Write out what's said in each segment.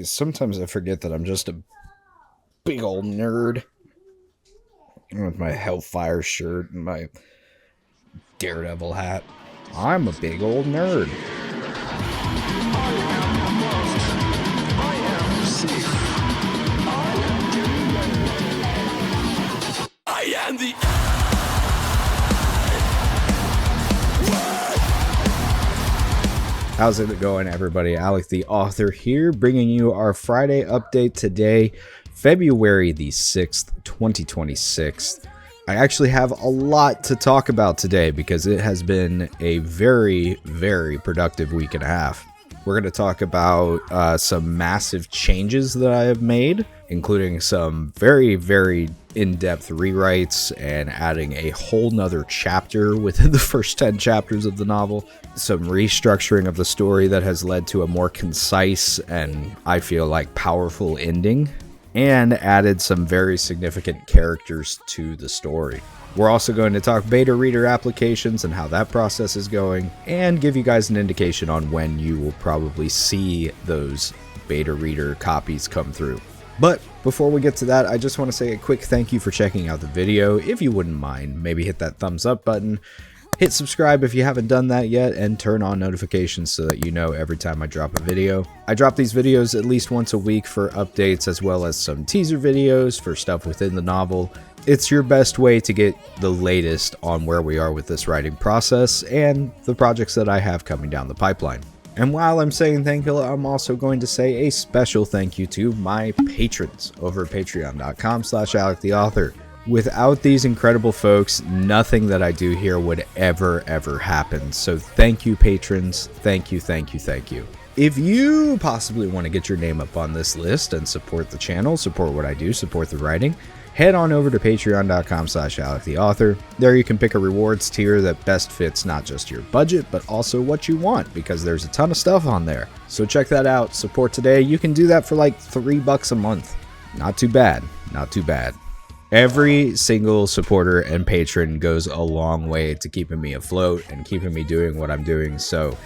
Sometimes I forget that I'm just a big old nerd with my Hellfire shirt and my Daredevil hat. I'm a big old nerd. I am the How's it going, everybody? Alec the author here, bringing you our Friday update today, February the 6th, 2026. I actually have a lot to talk about today because it has been a very, very productive week and a half. We're going to talk about some massive changes that I have made, including some very, very in-depth rewrites and adding a whole nother chapter within the first 10 chapters of the novel, some restructuring of the story that has led to a more concise and, I feel like, powerful ending, and added some very significant characters to the story. We're also going to talk beta reader applications and how that process is going, and give you guys an indication on when you will probably see those beta reader copies come through. But before we get to that, I just want to say a quick thank you for checking out the video. If you wouldn't mind, maybe hit that thumbs up button, hit subscribe if you haven't done that yet, and turn on notifications so that you know every time I drop a video. I drop these videos at least once a week for updates, as well as some teaser videos for stuff within the novel. It's your best way to get the latest on where we are with this writing process and the projects that I have coming down the pipeline. And while I'm saying thank you, I'm also going to say a special thank you to my patrons over at patreon.com/AlecTheAuthor. Without these incredible folks, nothing that I do here would ever happen. So thank you, patrons. Thank you, thank you, thank you. If you possibly want to get your name up on this list and support the channel, support what I do, support the writing, head on over to patreon.com/AlecTheAuthor. There you can pick a rewards tier that best fits not just your budget, but also what you want, because there's a ton of stuff on there. So check that out. Support today. You can do that for like $3 a month. Not too bad. Not too bad. Every single supporter and patron goes a long way to keeping me afloat and keeping me doing what I'm doing. So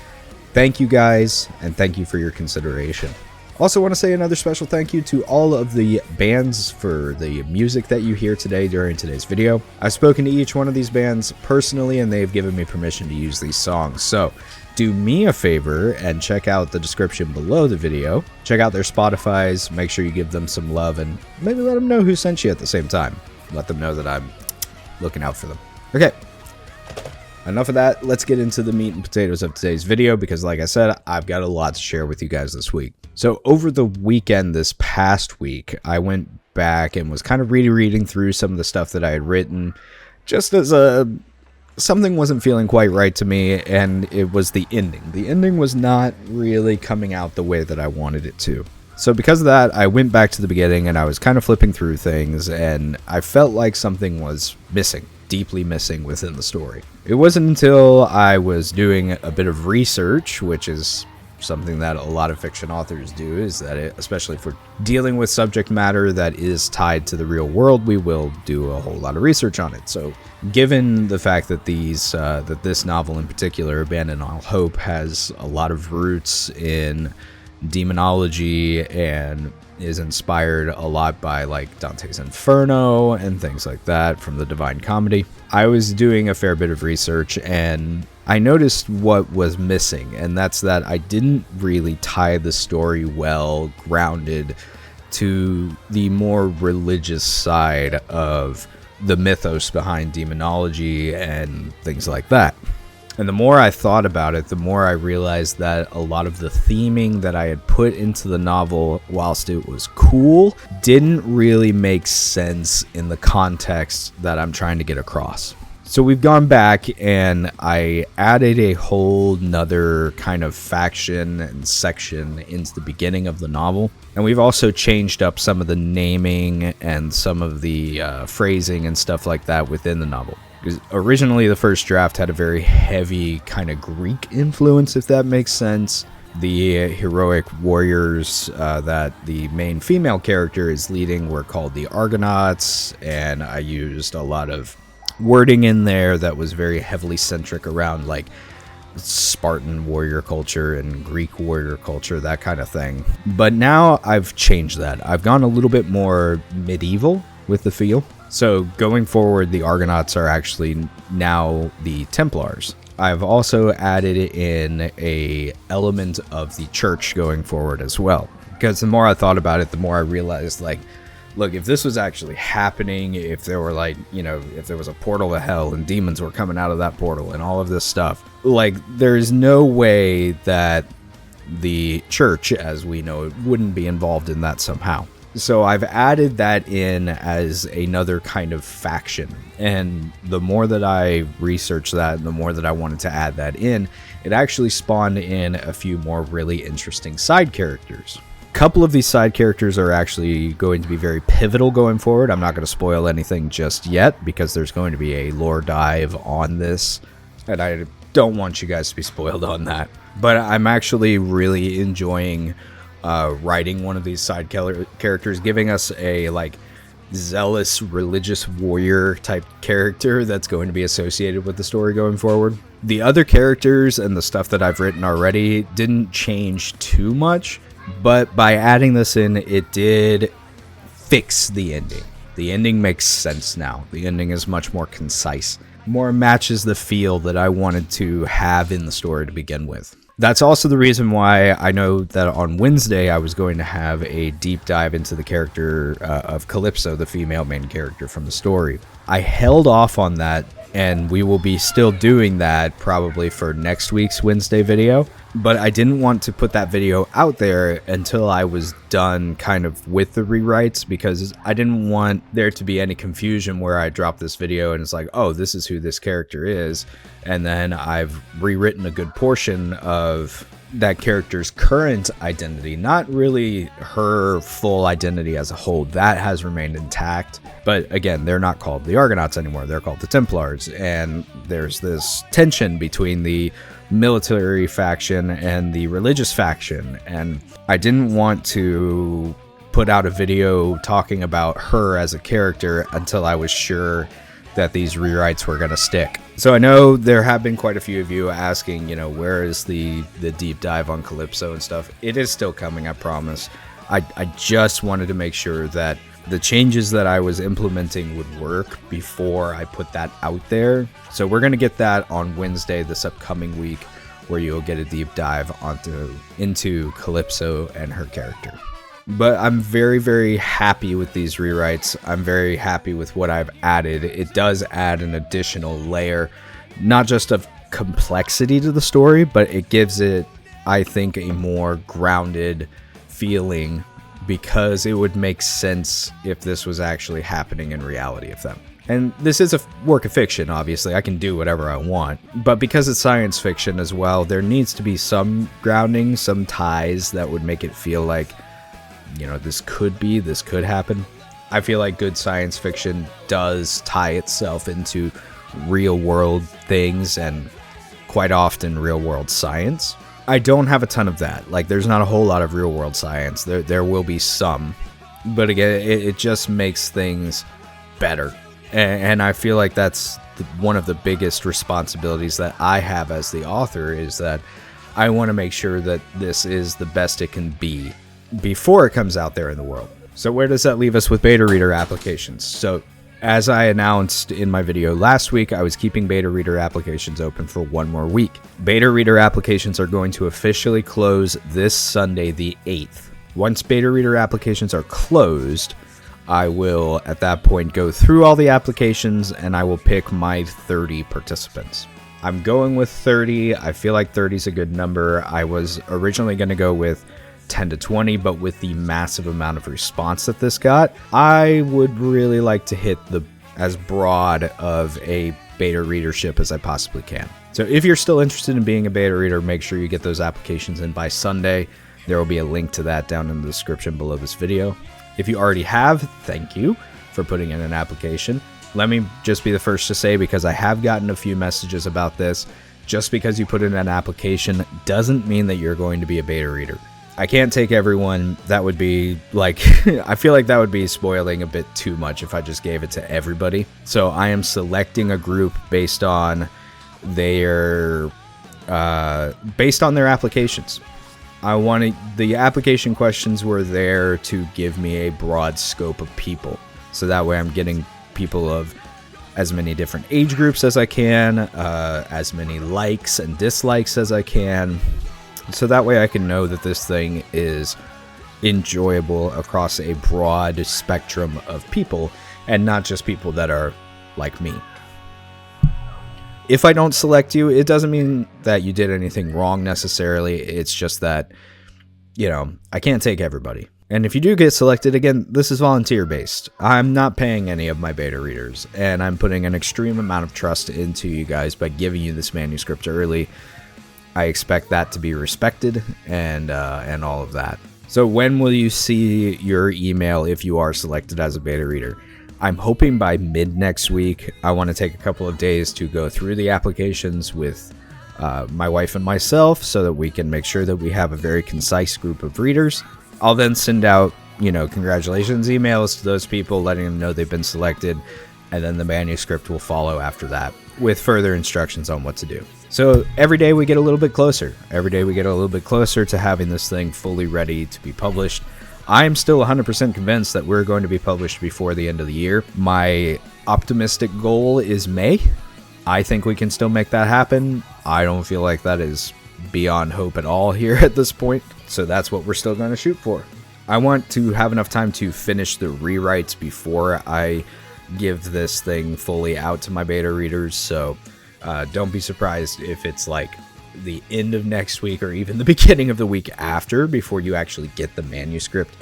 thank you guys, and thank you for your consideration. Also want to say another special thank you to all of the bands for the music that you hear today during today's video. I've spoken to each one of these bands personally, and they've given me permission to use these songs. So do me a favor and check out the description below the video. Check out their Spotifys, make sure you give them some love, and maybe let them know who sent you at the same time. Let them know that I'm looking out for them. Okay. Enough of that. Let's get into the meat and potatoes of today's video, because like I said, I've got a lot to share with you guys this week. So over the weekend, this past week, I went back and was kind of rereading through some of the stuff that I had written, just as something wasn't feeling quite right to me, and it was the ending. The ending was not really coming out the way that I wanted it to. So because of that, I went back to the beginning and I was kind of flipping through things, and I felt like something was missing. Deeply missing within the story. It wasn't until I was doing a bit of research, which is something that a lot of fiction authors do, is that especially for dealing with subject matter that is tied to the real world, we will do a whole lot of research on it. So given the fact that this novel in particular, Abandon All Hope, has a lot of roots in demonology and is inspired a lot by like Dante's Inferno and things like that from the Divine Comedy, I was doing a fair bit of research and I noticed what was missing, and that's that I didn't really tie the story well grounded to the more religious side of the mythos behind demonology and things like that. And the more I thought about it, the more I realized that a lot of the theming that I had put into the novel, whilst it was cool, didn't really make sense in the context that I'm trying to get across. So we've gone back and I added a whole nother kind of faction and section into the beginning of the novel. And we've also changed up some of the naming and some of the phrasing and stuff like that within the novel. Because originally the first draft had a very heavy kind of Greek influence, if that makes sense. The heroic warriors that the main female character is leading were called the Argonauts, and I used a lot of wording in there that was very heavily centric around like Spartan warrior culture and Greek warrior culture, that kind of thing. But now I've changed that. I've gone a little bit more medieval with the feel. So going forward, the Argonauts are actually now the Templars. I've also added in a element of the church going forward as well. Because the more I thought about it, the more I realized, like, look, if this was actually happening, if there were, like, you know, if there was a portal to hell and demons were coming out of that portal and all of this stuff, like, there's no way that the church, as we know it, wouldn't be involved in that somehow. So I've added that in as another kind of faction. And the more that I researched that, and the more that I wanted to add that in, it actually spawned in a few more really interesting side characters. A couple of these side characters are actually going to be very pivotal going forward. I'm not going to spoil anything just yet because there's going to be a lore dive on this, and I don't want you guys to be spoiled on that. But I'm actually really enjoying writing one of these side characters, giving us a like zealous religious warrior type character that's going to be associated with the story going forward. The other characters and the stuff that I've written already didn't change too much, but by adding this in, it did fix the ending. The ending makes sense now. The ending is much more concise, more matches the feel that I wanted to have in the story to begin with. That's also the reason why I know that on Wednesday I was going to have a deep dive into the character of Calypso, the female main character from the story. I held off on that, and we will be still doing that probably for next week's Wednesday video. But I didn't want to put that video out there until I was done kind of with the rewrites, because I didn't want there to be any confusion where I drop this video and it's like, oh, this is who this character is. And then I've rewritten a good portion of that character's current identity, not really her full identity as a whole. That has remained intact. But again, they're not called the Argonauts anymore. They're called the Templars. And there's this tension between the military faction and the religious faction. And I didn't want to put out a video talking about her as a character until I was sure that these rewrites were going to stick. So I know there have been quite a few of you asking, you know, where is the deep dive on Calypso and stuff. It is still coming, I promise. I just wanted to make sure that the changes that I was implementing would work before I put that out there. So we're going to get that on Wednesday this upcoming week, where you'll get a deep dive into Calypso and her character. But I'm very, very happy with these rewrites. I'm very happy with what I've added. It does add an additional layer, not just of complexity to the story, but it gives it, I think, a more grounded feeling, because it would make sense if this was actually happening in reality of them. And this is a work of fiction, obviously. I can do whatever I want. But because it's science fiction as well, there needs to be some grounding, some ties that would make it feel like, you know, this could happen. I feel like good science fiction does tie itself into real world things, and quite often real world science. I don't have a ton of that. Like, there's not a whole lot of real world science. There will be some, but again, it just makes things better. And I feel like that's one of the biggest responsibilities that I have as the author, is that I want to make sure that this is the best it can be before it comes out there in the world. So where does that leave us with beta reader applications? So as I announced in my video last week, I was keeping beta reader applications open for one more week. Beta reader applications are going to officially close this Sunday, the 8th. Once beta reader applications are closed, I will at that point go through all the applications and I will pick my 30 participants. I'm going with 30. I feel like 30 is a good number. I was originally going to go with 10 to 20, but with the massive amount of response that this got, I would really like to hit as broad of a beta readership as I possibly can. So if you're still interested in being a beta reader, make sure you get those applications in by Sunday. There will be a link to that down in the description below this video. If you already have, thank you for putting in an application. Let me just be the first to say, because I have gotten a few messages about this, just because you put in an application doesn't mean that you're going to be a beta reader. I can't take everyone. That would be like, I feel like that would be spoiling a bit too much if I just gave it to everybody. So I am selecting a group based on their based on their applications. The application questions were there to give me a broad scope of people. So that way I'm getting people of as many different age groups as I can, as many likes and dislikes as I can. So that way I can know that this thing is enjoyable across a broad spectrum of people and not just people that are like me. If I don't select you, it doesn't mean that you did anything wrong necessarily. It's just that, I can't take everybody. And if you do get selected, again, this is volunteer based. I'm not paying any of my beta readers, and I'm putting an extreme amount of trust into you guys by giving you this manuscript early. I expect that to be respected and all of that. So when will you see your email if you are selected as a beta reader? I'm hoping by mid next week. I want to take a couple of days to go through the applications with my wife and myself so that we can make sure that we have a very concise group of readers. I'll then send out, congratulations emails to those people, letting them know they've been selected, and then the manuscript will follow after that with further instructions on what to do. So every day we get a little bit closer. Every day we get a little bit closer to having this thing fully ready to be published. I'm still 100% convinced that we're going to be published before the end of the year. My optimistic goal is May. I think we can still make that happen. I don't feel like that is beyond hope at all here at this point. So that's what we're still going to shoot for. I want to have enough time to finish the rewrites before I give this thing fully out to my beta readers. So don't be surprised if it's like the end of next week or even the beginning of the week after before you actually get the manuscript.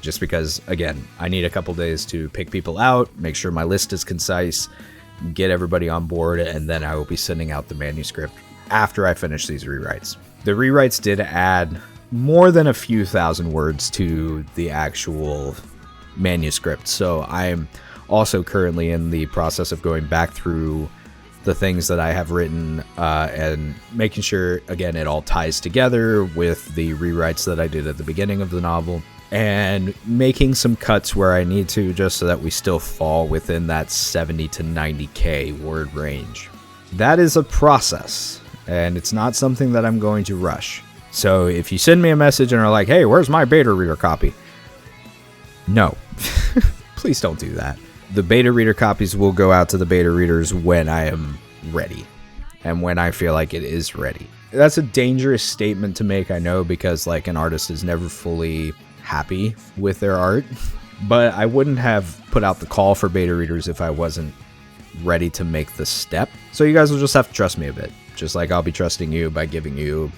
Just because, again, I need a couple days to pick people out, make sure my list is concise, get everybody on board, and then I will be sending out the manuscript after I finish these rewrites. The rewrites did add more than a few thousand words to the actual manuscript, so I'm also currently in the process of going back through the things that I have written and making sure, again, it all ties together with the rewrites that I did at the beginning of the novel, and making some cuts where I need to, just so that we still fall within that 70 to 90k word range. That is a process, and it's not something that I'm going to rush. So if you send me a message and are like, hey, where's my beta reader copy? No, please don't do that. The beta reader copies will go out to the beta readers when I am ready and when I feel like it is ready. That's a dangerous statement to make, I know, because like an artist is never fully happy with their art, but I wouldn't have put out the call for beta readers if I wasn't ready to make the step. So you guys will just have to trust me a bit, just like I'll be trusting you by giving you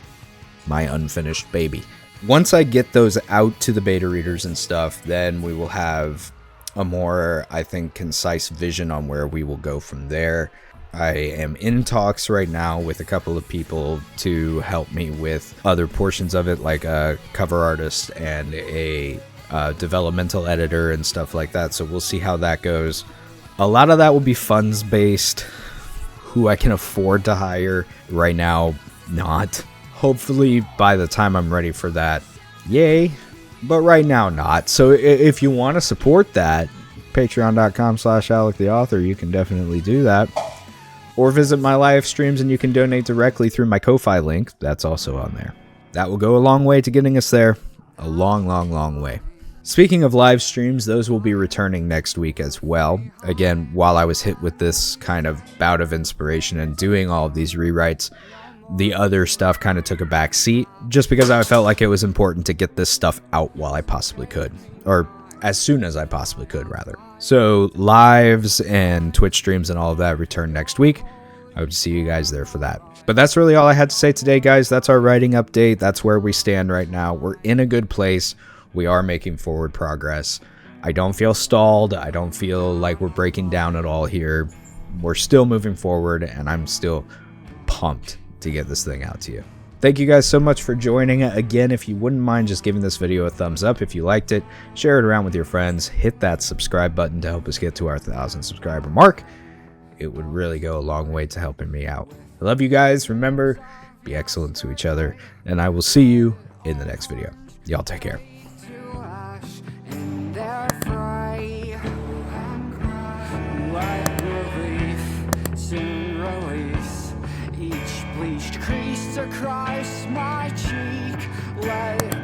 my unfinished baby. Once I get those out to the beta readers and stuff, then we will have a more, I think, concise vision on where we will go from there. I am in talks right now with a couple of people to help me with other portions of it, like a cover artist and a developmental editor and stuff like that. So we'll see how that goes. A lot of that will be funds based, who I can afford to hire. Right now, not. Hopefully by the time I'm ready for that, yay. But right now, not. So if you want to support that, patreon.com/AlecTheAuthor, you can definitely do that. Or visit my live streams and you can donate directly through my Ko-Fi link. That's also on there. That will go a long way to getting us there. A long, long, long way. Speaking of live streams, those will be returning next week as well. Again, while I was hit with this kind of bout of inspiration and doing all of these rewrites, the other stuff kind of took a back seat, just because I felt like it was important to get this stuff out while I possibly could, or as soon as I possibly could, rather. So lives and Twitch streams and all of that return next week. I would see you guys there for that. But that's really all I had to say today, guys. That's our writing update. That's where we stand right now. We're in a good place. We are making forward progress. I don't feel stalled. I don't feel like we're breaking down at all here. We're still moving forward, and I'm still pumped to get this thing out to you. Thank you guys so much for joining. Again, if you wouldn't mind just giving this video a thumbs up if you liked it, share it around with your friends, hit that subscribe button to help us get to our 1,000 subscriber mark. It would really go a long way to helping me out. I love you guys. Remember, be excellent to each other, and I will see you in the next video. Y'all take care. Soon release each bleached crease across my cheek. Let